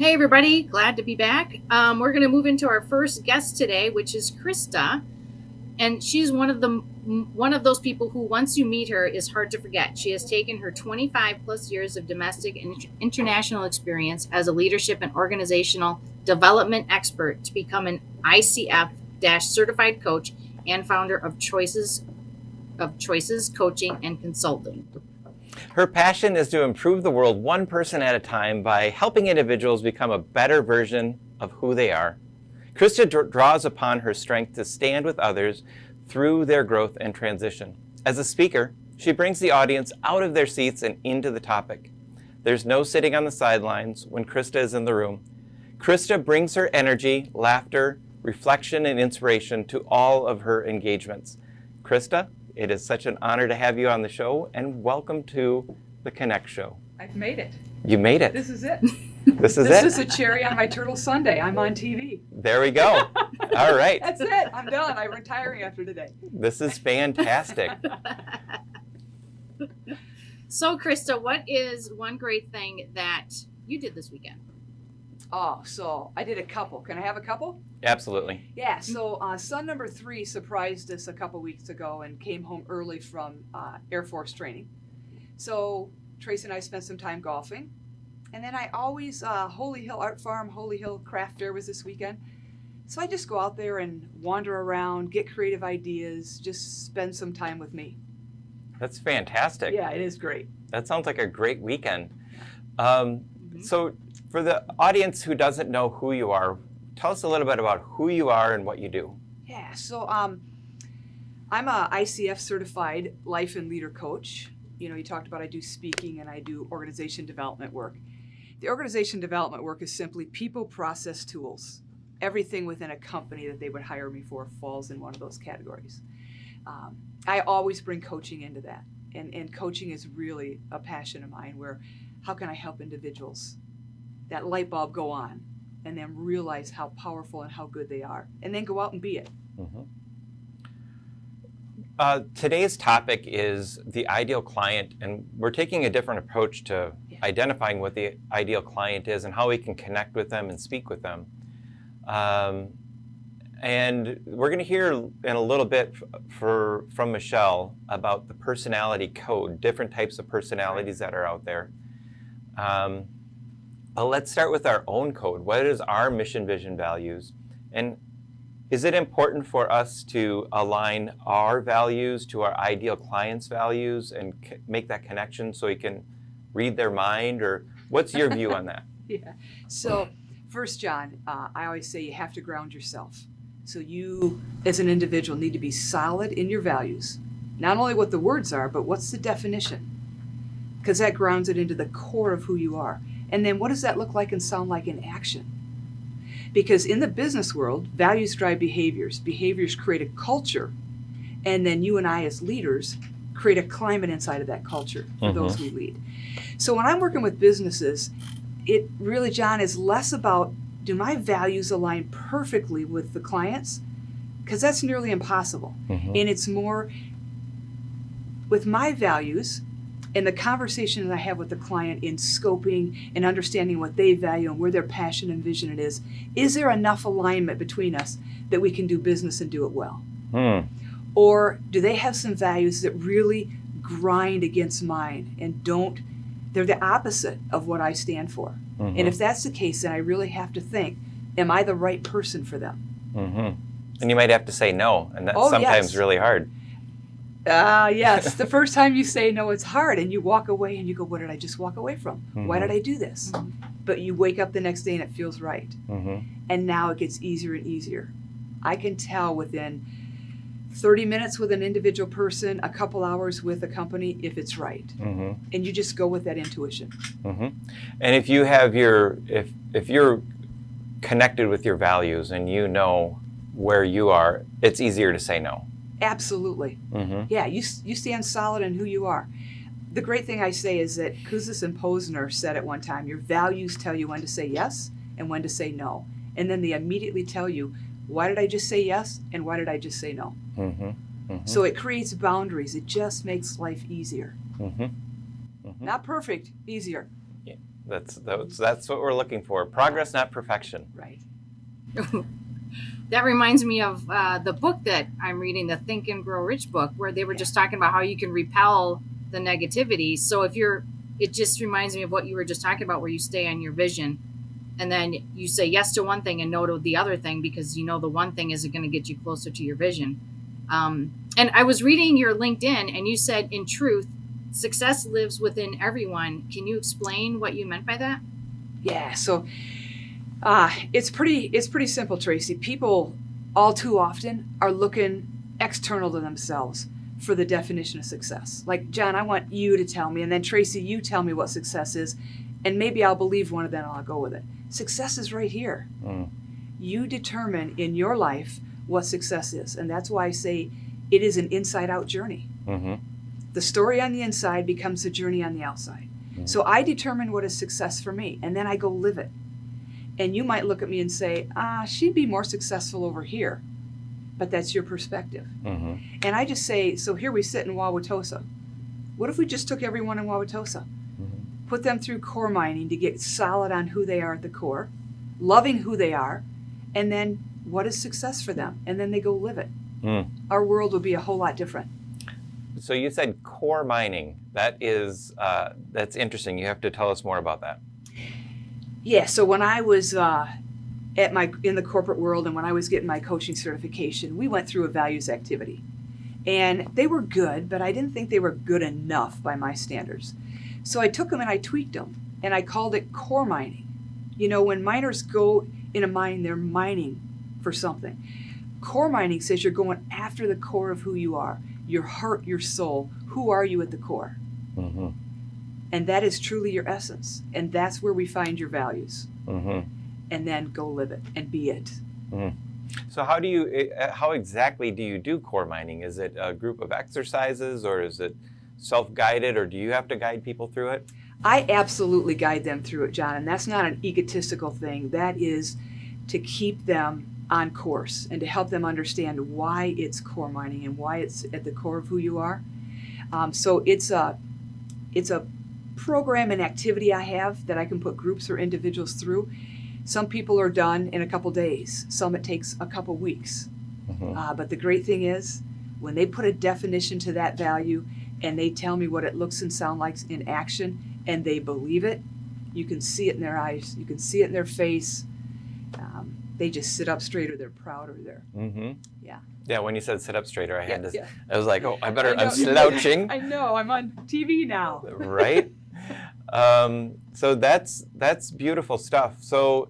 Hey everybody, glad to be back. We're going to move into our first guest today, which is Krista, and she's one of those people who, once you meet her, is hard to forget. She has taken her 25 plus years of domestic and international experience as a leadership and organizational development expert to become an ICF-certified coach and founder of Choices Coaching and Consulting. Her passion is to improve the world one person at a time by helping individuals become a better version of who they are. Krista draws upon her strength to stand with others through their growth and transition. As a speaker, she brings the audience out of their seats and into the topic. There's no sitting on the sidelines when Krista is in the room. Krista brings her energy, laughter, reflection, and inspiration to all of her engagements. Krista, it is such an honor to have you on the show, and welcome to the Connect Show. I've made it. You made it. This is it. This is it. This is a cherry on my turtle sundae. I'm on TV. There we go. All right. That's it. I'm done. I'm retiring after today. This is fantastic. So, Krista, what is one great thing that you did this weekend? Oh, so I did a couple. Can I have a couple? Absolutely. Yeah, so son number 3 surprised us a couple weeks ago and came home early from Air Force training. So Tracy and I spent some time golfing. And then I always, Holy Hill Art Farm, Holy Hill Craft Fair was this weekend. So I just go out there and wander around, get creative ideas, just spend some time with me. That's fantastic. Yeah, it is great. That sounds like a great weekend. So for the audience who doesn't know who you are, tell us a little bit about who you are and what you do. Yeah, so I'm a ICF certified life and leader coach. You know, you talked about I do speaking and I do organization development work. The organization development work is simply people, process, tools. Everything within a company that they would hire me for falls in one of those categories. I always bring coaching into that. And coaching is really a passion of mine, where how can I help individuals, that light bulb go on, and then realize how powerful and how good they are, and then go out and be it. Today's topic is the ideal client, and we're taking a different approach to identifying what the ideal client is and how we can connect with them and speak with them. And we're going to hear in a little bit from Michelle about the personality code, different types of personalities that are out there. But let's start with our own code. What is our mission, vision, values? And is it important for us to align our values to our ideal client's values and make that connection so we can read their mind? Or what's your view on that? Yeah. So first, John, I always say you have to ground yourself. So you, as an individual, need to be solid in your values. Not only what the words are, but what's the definition? Because that grounds it into the core of who you are. And then what does that look like and sound like in action? Because in the business world, values drive behaviors. Behaviors create a culture. And then you and I as leaders create a climate inside of that culture for those we lead. So when I'm working with businesses, it really, John, is less about, do my values align perfectly with the clients? Because that's nearly impossible. And it's more with my values and the conversation that I have with the client in scoping and understanding what they value and where their passion and vision it is there enough alignment between us that we can do business and do it well? Or do they have some values that really grind against mine and they're the opposite of what I stand for? And if that's the case, then I really have to think, am I the right person for them? And you might have to say no, and that's sometimes really hard. Yes, the first time you say no, it's hard, and you walk away and you go, what did I just walk away from? Why did I do this? But you wake up the next day and it feels right. And now it gets easier and easier. I can tell within 30 minutes with an individual person, a couple hours with a company, if it's right. And you just go with that intuition. And if you have if you're connected with your values and you know where you are, it's easier to say no. Absolutely. Yeah, you stand solid in who you are. The great thing I say is that Kuzis and Posner said at one time, your values tell you when to say yes and when to say no. And then they immediately tell you, why did I just say yes and why did I just say no? So it creates boundaries. It just makes life easier. Not perfect, easier. That's what we're looking for. Progress, not perfection. Right. That reminds me of the book that I'm reading, the Think and Grow Rich book, where they were just talking about how you can repel the negativity. So it just reminds me of what you were just talking about, where you stay on your vision, and then you say yes to one thing and no to the other thing, because you know the one thing isn't going to get you closer to your vision. And I was reading your LinkedIn, and you said, in truth, success lives within everyone. Can you explain what you meant by that? Yeah. So it's pretty simple, Tracy. People all too often are looking external to themselves for the definition of success. Like, John, I want you to tell me, and then Tracy, you tell me what success is, and maybe I'll believe one of them and I'll go with it. Success is right here. You determine in your life what success is, and that's why I say it is an inside-out journey. The story on the inside becomes the journey on the outside. So I determine what is success for me, and then I go live it. And you might look at me and say, she'd be more successful over here. But that's your perspective. And I just say, so here we sit in Wauwatosa. What if we just took everyone in Wauwatosa, put them through core mining to get solid on who they are at the core, loving who they are, and then what is success for them? And then they go live it. Our world would be a whole lot different. So you said core mining. That's interesting. You have to tell us more about that. Yeah, so when I was in the corporate world and when I was getting my coaching certification, we went through a values activity. And they were good, but I didn't think they were good enough by my standards. So I took them and I tweaked them, and I called it core mining. You know, when miners go in a mine, they're mining for something. Core mining says you're going after the core of who you are, your heart, your soul. Who are you at the core? And that is truly your essence. And that's where we find your values. And then go live it and be it. So how exactly do you do core mining? Is it a group of exercises, or is it self-guided, or do you have to guide people through it? I absolutely guide them through it, John. And that's not an egotistical thing. That is to keep them on course and to help them understand why it's core mining and why it's at the core of who you are. So it's a program and activity I have that I can put groups or individuals through. Some people are done in a couple days. Some it takes a couple weeks. But the great thing is, when they put a definition to that value and they tell me what it looks and sounds like in action, and they believe it, you can see it in their eyes. You can see it in their face. They just sit up straighter. They're prouder. Yeah, when you said sit up straighter, Yeah. I was like, I'm slouching. I know, I'm on TV now. Right? So that's beautiful stuff. So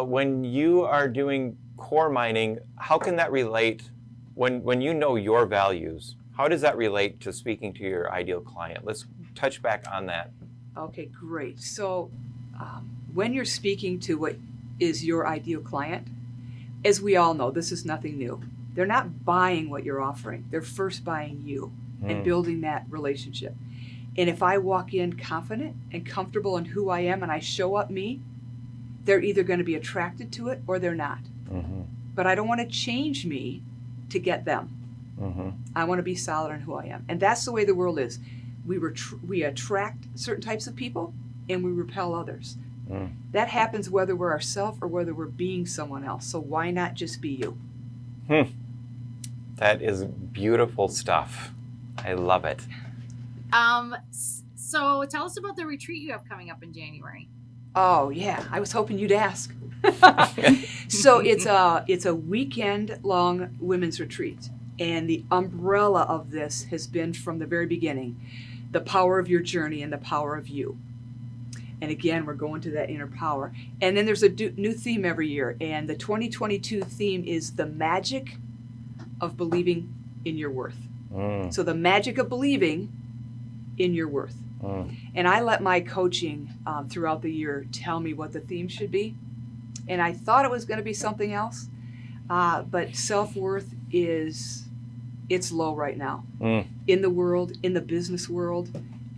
when you are doing core mining, how can that relate, when you know your values, how does that relate to speaking to your ideal client? Let's touch back on that. Okay, great. So when you're speaking to what is your ideal client, as we all know, this is nothing new. They're not buying what you're offering. They're first buying you and building that relationship. And if I walk in confident and comfortable in who I am and I show up me, they're either going to be attracted to it or they're not. But I don't want to change me to get them. I want to be solid in who I am. And that's the way the world is. We attract certain types of people and we repel others. That happens whether we're ourselves or whether we're being someone else. So why not just be you? That is beautiful stuff. I love it. So tell us about the retreat you have coming up in January. Oh yeah, I was hoping you'd ask. So it's a weekend-long women's retreat, and the umbrella of this has been from the very beginning, the power of your journey and the power of you. And again, we're going to that inner power. And then there's a new theme every year, and the 2022 theme is the magic of believing in your worth. So the magic of believing in your worth. And I let my coaching throughout the year tell me what the theme should be. And I thought it was going to be something else, but self-worth it's low right now in the world, in the business world.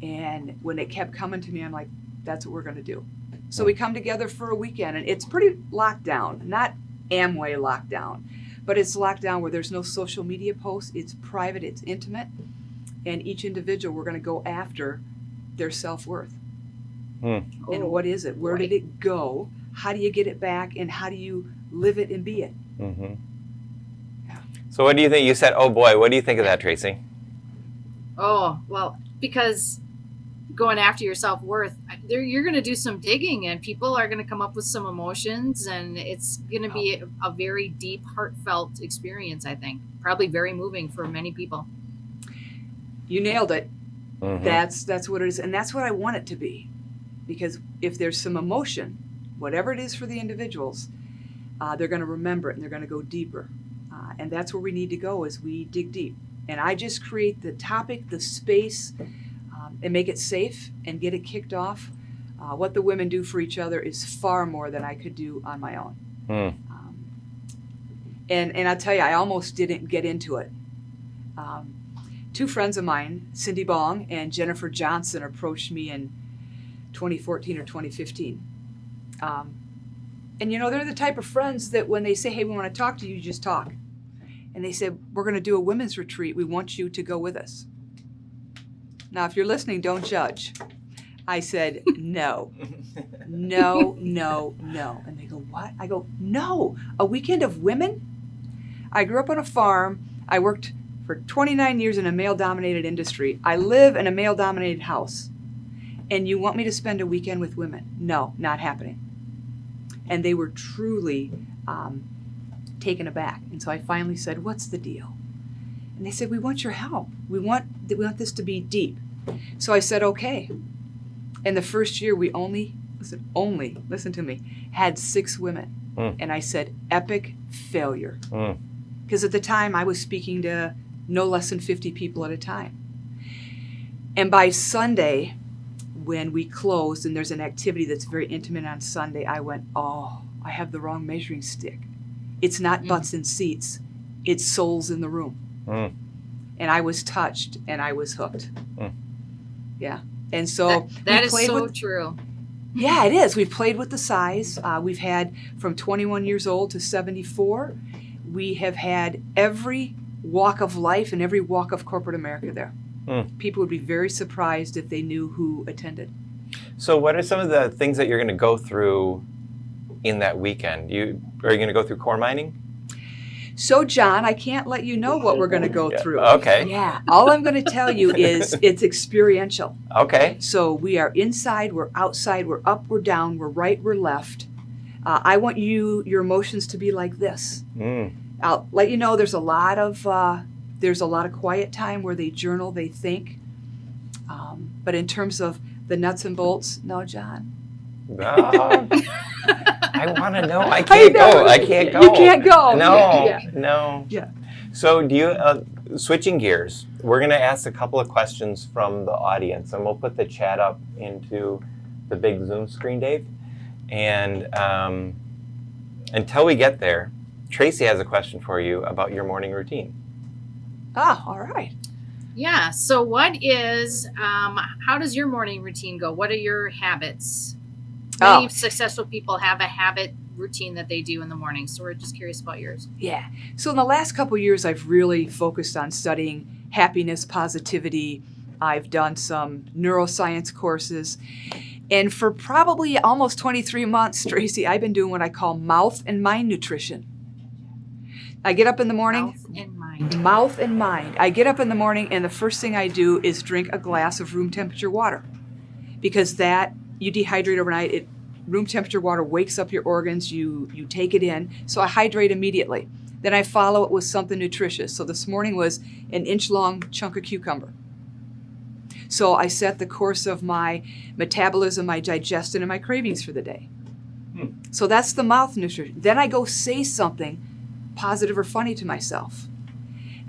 And when it kept coming to me, I'm like, that's what we're going to do. So we come together for a weekend, and it's pretty locked down, not Amway lockdown, but it's locked down where there's no social media posts. It's private, it's intimate, and each individual, we're going to go after their self-worth. And what is it? Where did it go? How do you get it back? And how do you live it and be it? Mm-hmm. Yeah. So what do you think? You said, oh boy, what do you think of that, Tracy? Oh, well, because going after your self-worth, you're going to do some digging, and people are going to come up with some emotions, and it's going to be a very deep, heartfelt experience, I think. Probably very moving for many people. You nailed it. Mm-hmm. That's what it is. And that's what I want it to be. Because if there's some emotion, whatever it is for the individuals, they're going to remember it and they're going to go deeper. And that's where we need to go as we dig deep. And I just create the topic, the space, and make it safe and get it kicked off. What the women do for each other is far more than I could do on my own. And I'll tell you, I almost didn't get into it. Two friends of mine, Cindy Bong and Jennifer Johnson, approached me in 2014 or 2015. And you know, they're the type of friends that when they say, hey, we want to talk to you, you just talk. And they said, we're going to do a women's retreat. We want you to go with us. Now, if you're listening, don't judge. I said, no, no, no, no. And they go, what? I go, no, a weekend of women? I grew up on a farm. I worked for 29 years in a male-dominated industry. I live in a male-dominated house. And you want me to spend a weekend with women? No, not happening. And they were truly taken aback. And so I finally said, what's the deal? And they said, we want your help. We want this to be deep. So I said, okay. And the first year we only, listen to me, had 6 women. And I said, epic failure. Because at the time I was speaking to no less than 50 people at a time. And by Sunday, when we closed and there's an activity that's very intimate on Sunday, I went, oh, I have the wrong measuring stick. It's not butts in seats, it's souls in the room. And I was touched and I was hooked. Yeah. And so that is so true. Yeah, it is. We've played with the size. We've had from 21 years old to 74. We have had every walk of life and every walk of corporate America there. People would be very surprised if they knew who attended. So what are some of the things that you're going to go through in that weekend? Are you going to go through core mining? So, John, I can't let you know what we're going to go through. Okay. Yeah. All I'm going to tell you is it's experiential. Okay. So we are inside, we're outside, we're up, we're down, we're right, we're left. I want your emotions to be like this. I'll let you know there's a lot of quiet time where they journal, they think. But in terms of the nuts and bolts, no, John. I want to know. I can't go. I can't go. You can't go. No, no. Yeah. So do you, switching gears, we're going to ask a couple of questions from the audience, and we'll put the chat up into the big Zoom screen, Dave. And until we get there, Tracy has a question for you about your morning routine. Ah, all right. Yeah. So how does your morning routine go? What are your habits? Many successful people have a habit routine that they do in the morning. So we're just curious about yours. Yeah. So in the last couple of years, I've really focused on studying happiness, positivity. I've done some neuroscience courses. And for probably almost 23 months, Tracy, I've been doing what I call mouth and mind nutrition. I get up in the morning. Mouth and mind. Mouth and mind. I get up in the morning and the first thing I do is drink a glass of room temperature water. Because you dehydrate overnight. Room temperature water wakes up your organs. You take it in. So I hydrate immediately. Then I follow it with something nutritious. So this morning was an inch-long chunk of cucumber. So I set the course of my metabolism, my digestion, and my cravings for the day. So that's the mouth nutrition. Then I go say something positive or funny to myself.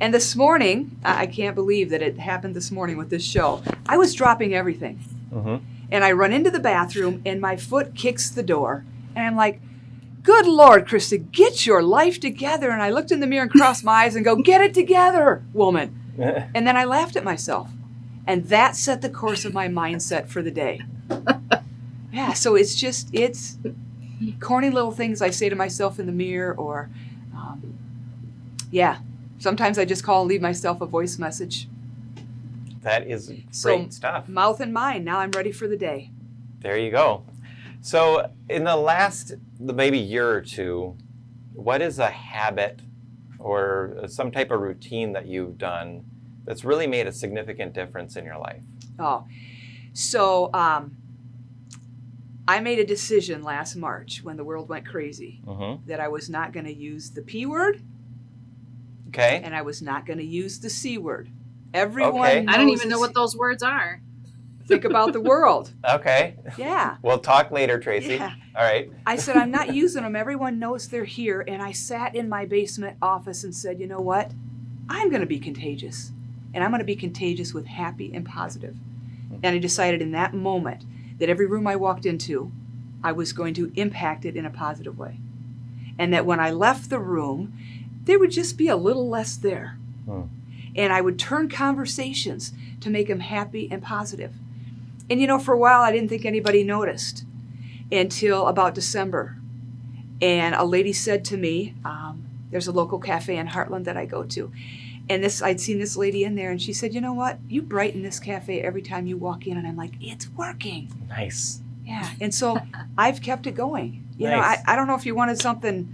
And this morning, I can't believe that it happened this morning with this show. I was dropping everything. And I run into the bathroom and my foot kicks the door. And I'm like, good Lord, Krista, get your life together. And I looked in the mirror and crossed my eyes and go, get it together, woman. And then I laughed at myself. And that set the course of my mindset for the day. Yeah, so it's corny little things I say to myself in the mirror or, sometimes I just call and leave myself a voice message. That is great stuff. Mouth and mind. Now I'm ready for the day. There you go. So in the last maybe year or two, what is a habit or some type of routine that you've done that's really made a significant difference in your life? Oh, so I made a decision last March when the world went crazy that I was not going to use the P word. Okay. And I was not going to use the C word. Everyone Okay. knows I don't even know this- what those words are. Think about the world. Okay. Yeah. We'll talk later, Tracy. Yeah. All right. I said, I'm not using them. Everyone knows they're here. And I sat in my basement office and said, you know what? I'm going to be contagious. And I'm going to be contagious with happy and positive. And I decided in that moment that every room I walked into, I was going to impact it in a positive way. And that when I left the room, there would just be a little less there. And I would turn conversations to make them happy and positive. And you know, for a while, I didn't think anybody noticed until about December. And a lady said to me, there's a local cafe in Heartland that I go to. And I'd seen this lady in there, and she said, you know what? You brighten this cafe every time you walk in. And I'm like, it's working. Nice. Yeah. And so I've kept it going. You Nice. know, I don't know if you wanted something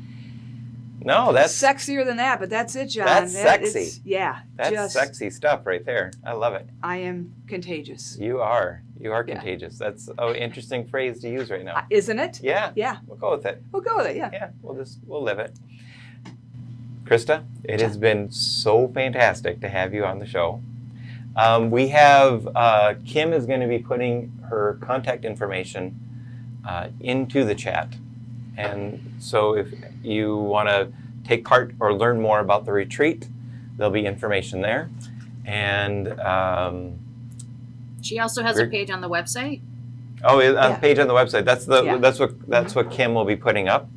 No, that's sexier than that, but that's it, John. That's sexy. Yeah. that's just, sexy stuff right there. I love it. I am contagious. You are Yeah. contagious. That's an interesting phrase to use right now. Isn't it? Yeah. Yeah. We'll go with it. We'll go with it. Yeah. Yeah, we'll live it. Krista, it has been so fantastic to have you on the show. We have Kim is going to be putting her contact information into the chat. And so if you want to take part or learn more about the retreat, there'll be information there. And She also has a page on the website. oh, on Yeah. the page on the website. Yeah. That's what Kim will be putting up.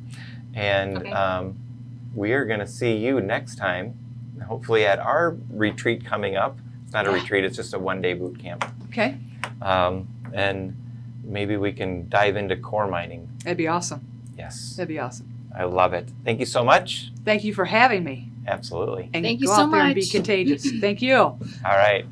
And Okay. we are going to see you next time, hopefully at our retreat coming up. It's not a retreat; it's just a one-day boot camp. Okay. And maybe we can dive into core mining. That'd be awesome. Yes, That'd be awesome. I love it. Thank you so much. Thank you for having me. Absolutely. And Thank you go so out there and be much. contagious. Thank you. All right.